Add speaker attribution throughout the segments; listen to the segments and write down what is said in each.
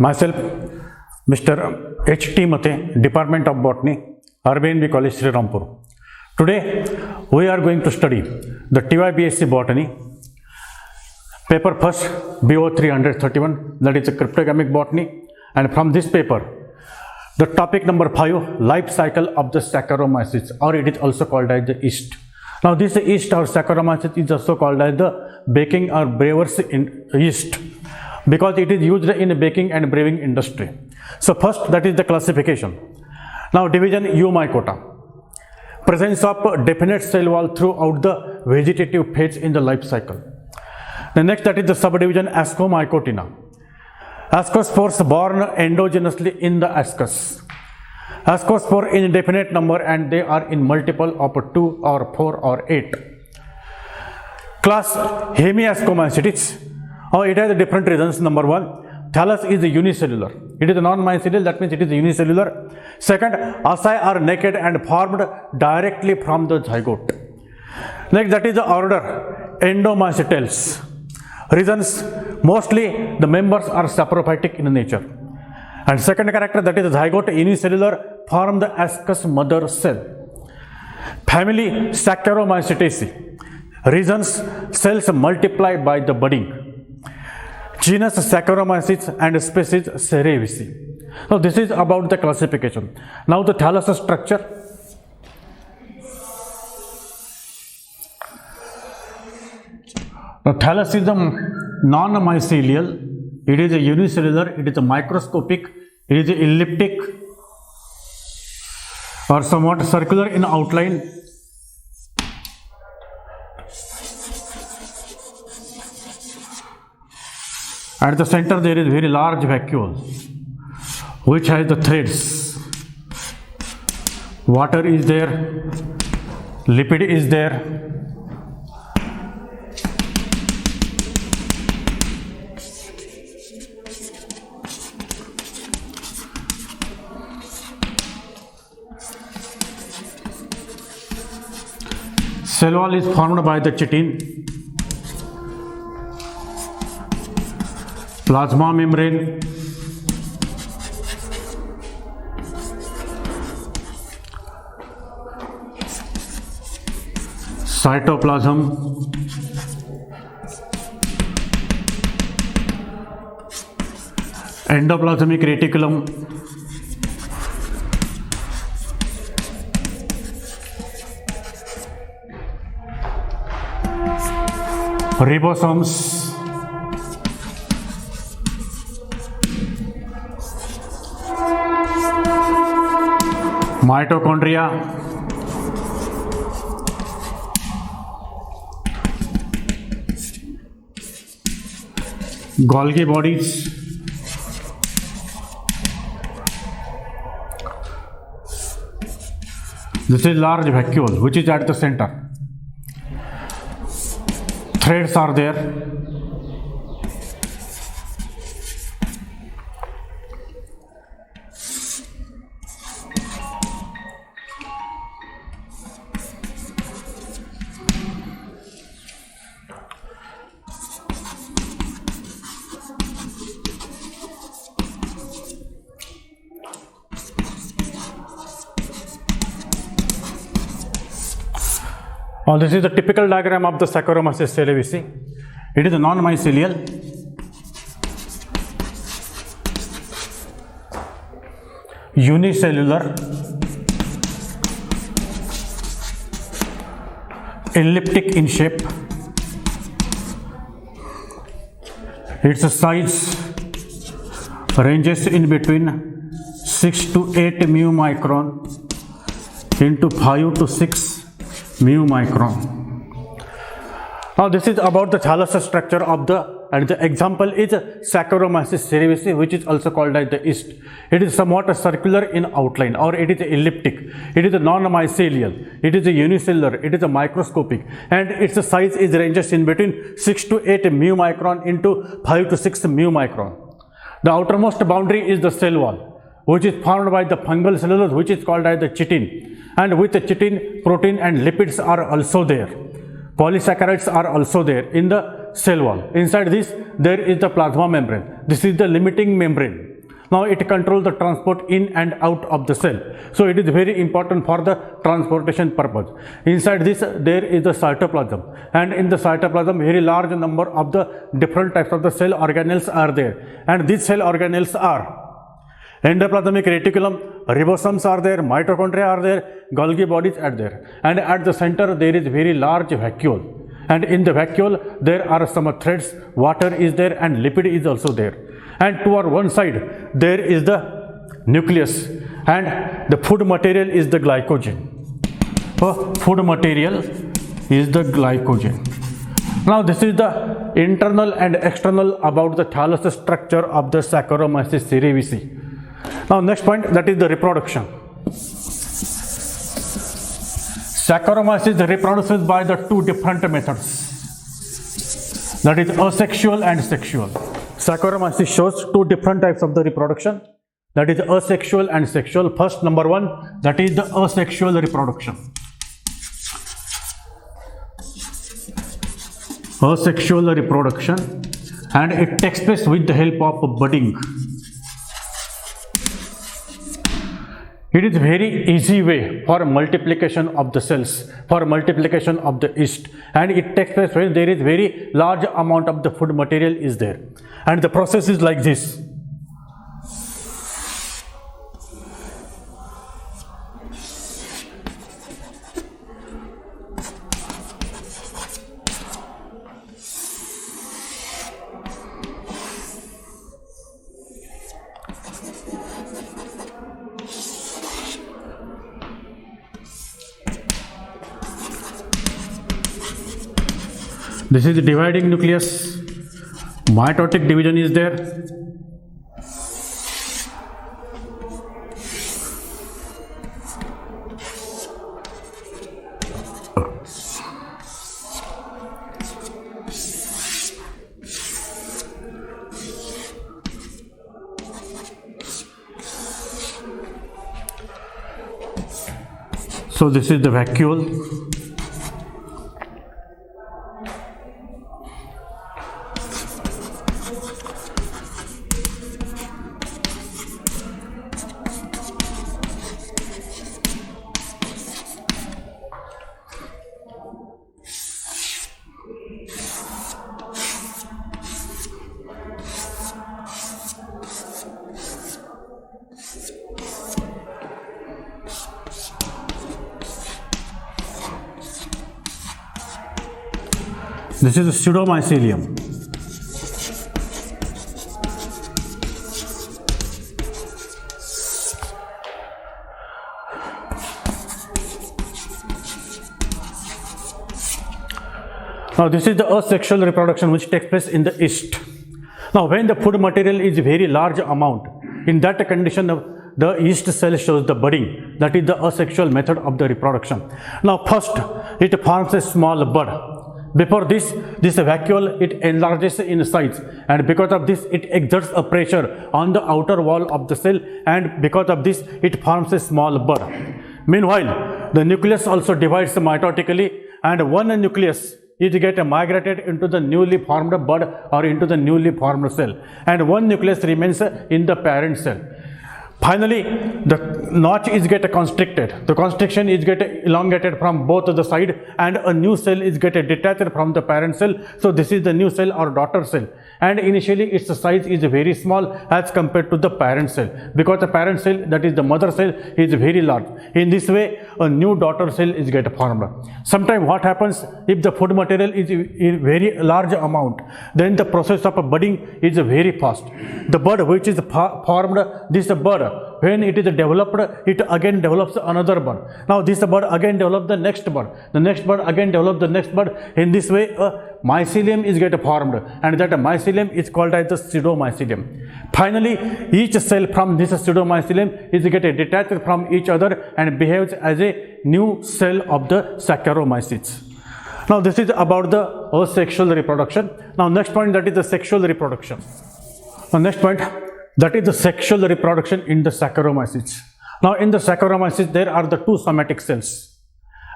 Speaker 1: Myself, Mr. H.T. Mathe, Department of Botany, RBNB College, Srirampur. Today, we are going to study the TYBSc Botany, paper first, BO 331, that is a cryptogamic botany, and from this paper, the topic number 5, life cycle of the Saccharomyces, or it is also called as the yeast. Now, this yeast or Saccharomyces is also called as the baking or brewer's yeast, because it is used in baking and brewing industry. So first, that is the classification. Now division Eumycota, presence of definite cell wall throughout the vegetative phase in the life cycle. The next, that is the subdivision Ascomycotina, ascospores born endogenously in the ascus. Ascospore in indefinite number and they are in multiple of 2 or 4 or 8. Class Hemiascomycetes. It has different reasons. Number 1, thallus is unicellular. It is a non-mycelial, that means it is unicellular. Second, asci are naked and formed directly from the zygote. Next, that is the order Endomycetales. Reasons, mostly the members are saprophytic in nature. And second character, that is the zygote unicellular, form the ascus mother cell. Family Saccharomycetaceae. Reasons, cells multiply by the budding. Genus Saccharomyces and species Cerevisiae. Now this is about the classification. Now the thallus structure. The thallus is a non-mycelial. It is a unicellular. It is a microscopic. It is a elliptic or somewhat circular in outline. At the center there is very large vacuole which has the threads. Water is there, lipid is there. Cell wall is formed by the chitin. Plasma membrane, cytoplasm, endoplasmic reticulum, ribosomes, mitochondria, Golgi bodies, this is large vacuole which is at the center. Threads are there. This is the typical diagram of the Saccharomyces cerevisiae. It is a non-mycelial. Unicellular. Elliptic in shape. Its size ranges in between 6 to 8 mu micron into 5 to 6 mu micron. Now this is about the thallus structure of and the example is Saccharomyces cerevisiae, which is also called as the yeast. It is somewhat circular in outline, or it is elliptic. It is a non-mycelial. It is a unicellular. It is a microscopic, and its size is ranges in between 6 to 8 mu micron into 5 to 6 mu micron. The outermost boundary is the cell wall, which is formed by the fungal cellulose, which is called as the chitin. And with the chitin, protein and lipids are also there. Polysaccharides are also there in the cell wall. Inside this, there is the plasma membrane. This is the limiting membrane. Now it controls the transport in and out of the cell. So it is very important for the transportation purpose. Inside this there is the cytoplasm, and in the cytoplasm very large number of the different types of the cell organelles are there, and these cell organelles are endoplasmic reticulum, ribosomes are there, mitochondria are there, Golgi bodies are there, and at the center there is very large vacuole, and in the vacuole there are some threads, water is there and lipid is also there, and to our one side there is the nucleus, and the food material is the glycogen. Food material is the glycogen. Now this is the internal and external about the thallus structure of the Saccharomyces cerevisiae. Now next point, that is the reproduction. Saccharomyces reproduces by the two different methods, that is asexual and sexual. Saccharomyces shows two different types of the reproduction, that is asexual and sexual. First, number one, that is the asexual reproduction. Asexual reproduction, and it takes place with the help of budding. It is very easy way for multiplication of the cells, for multiplication of the yeast, and it takes place when there is very large amount of the food material is there, and the process is like this. This is the dividing nucleus, mitotic division is there, so this is the vacuole. This is a pseudomycelium. Now this is the asexual reproduction which takes place in the yeast. Now when the food material is very large amount, in that condition the yeast cell shows the budding, that is the asexual method of the reproduction. Now first it forms a small bud. Before this vacuole, it enlarges in size, and because of this it exerts a pressure on the outer wall of the cell, and because of this it forms a small bud. Meanwhile, the nucleus also divides mitotically, and one nucleus is get migrated into the newly formed bud or into the newly formed cell, and one nucleus remains in the parent cell. Finally, the notch is get constricted. The constriction is get elongated from both the side, and a new cell is get detached from the parent cell. So this is the new cell or daughter cell, and initially its size is very small as compared to the parent cell, because the parent cell, that is the mother cell, is very large. In this way, a new daughter cell is get formed. Sometimes what happens, if the food material is in very large amount, then the process of budding is very fast. The bud which is formed, this bud, when it is developed, it again develops another bud. Now this bud again develops the next bud. The next bud again develops the next bud. In this way, a mycelium is get formed, and that mycelium is called as the pseudomycelium. Finally, each cell from this pseudomycelium is get detached from each other and behaves as a new cell of the Saccharomyces. Now this is about the asexual reproduction. Now next point, that is the sexual reproduction. Now next point, that is the sexual reproduction in the Saccharomyces. Now in the Saccharomyces there are the two somatic cells,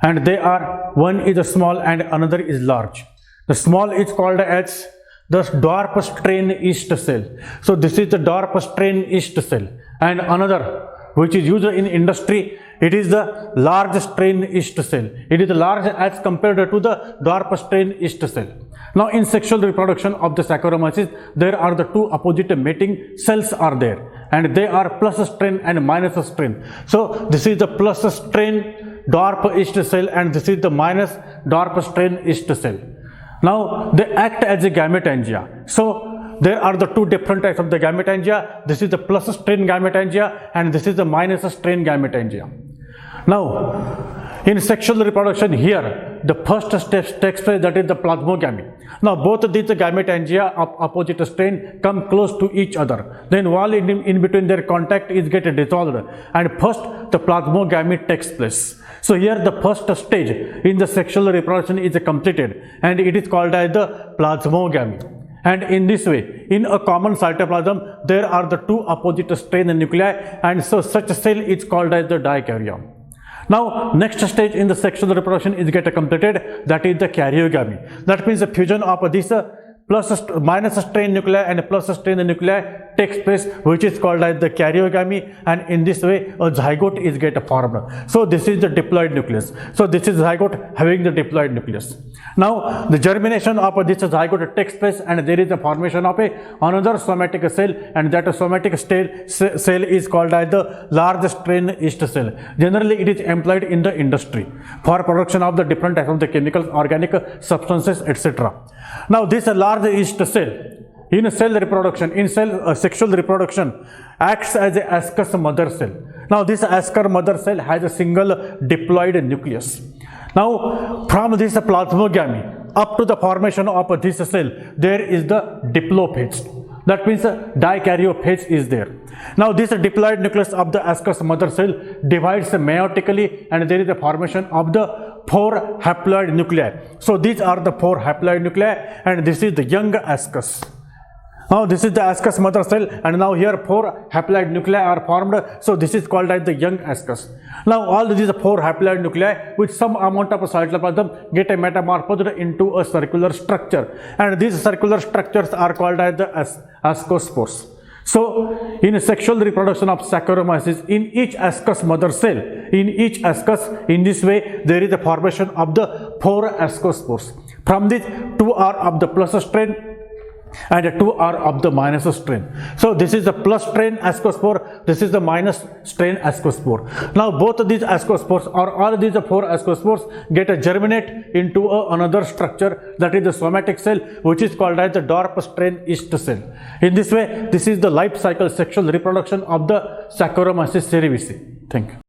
Speaker 1: and they are, one is small and another is large. The small is called as the dwarf strain yeast cell. So this is the dwarf strain yeast cell. And another which is used in industry, it is the large strain yeast cell. It is large as compared to the dwarf strain yeast cell. Now in sexual reproduction of the Saccharomyces, there are the two opposite mating cells are there, and they are plus strain and minus strain. So this is the plus strain dwarf yeast cell, and this is the minus dwarf strain yeast cell. Now they act as a gametangia. So there are the two different types of the gametangia. This is the plus strain gametangia, and this is the minus strain gametangia. Now, in sexual reproduction here, the first step takes place, that is the plasmogamy. Now, both of these gametangia of opposite strain come close to each other. Then, while in between their contact is get dissolved, and first the plasmogamy takes place. So, here the first stage in the sexual reproduction is completed, and it is called as the plasmogamy. And in this way, in a common cytoplasm, there are the two opposite strain nuclei, and so such a cell is called as the dikaryon. Now, next stage in the sexual reproduction is get completed, that is the karyogamy. That means the fusion of this minus strain nuclei and plus strain nuclei takes place, which is called as the karyogamy, and in this way a zygote is get formed. So this is the diploid nucleus. So this is zygote having the diploid nucleus. Now the germination of this zygote takes place, and there is the formation of another somatic cell, and that somatic cell is called as the large strain yeast cell. Generally it is employed in the industry for production of the different types of the chemicals, organic substances, etc. Now this large yeast cell in cell reproduction, in sexual reproduction, acts as a ascus mother cell. Now this ascus mother cell has a single diploid nucleus. Now from this plasmogamy up to the formation of this cell, there is the diplophase. That means dikaryophase is there. Now this diploid nucleus of the ascus mother cell divides meiotically, and there is a formation of the 4 haploid nuclei. So these are the 4 haploid nuclei, and this is the young ascus. Now this is the ascus mother cell, and now here 4 haploid nuclei are formed. So this is called as the young ascus. Now all these 4 haploid nuclei with some amount of cytoplasm get metamorphosed into a circular structure, and these circular structures are called as the ascospores. So in sexual reproduction of Saccharomyces, in each ascus mother cell, in each ascus, in this way there is a formation of the 4 ascospores. From these, 2 are of the plus strain and 2 are of the minus strain. So this is the plus strain ascospore, this is the minus strain ascospore. Now both of these ascospores, or all these 4 ascospores, get a germinate into another structure, that is the somatic cell, which is called as the dwarf strain yeast cell. In this way, this is the life cycle sexual reproduction of the Saccharomyces cerevisiae. Thank you.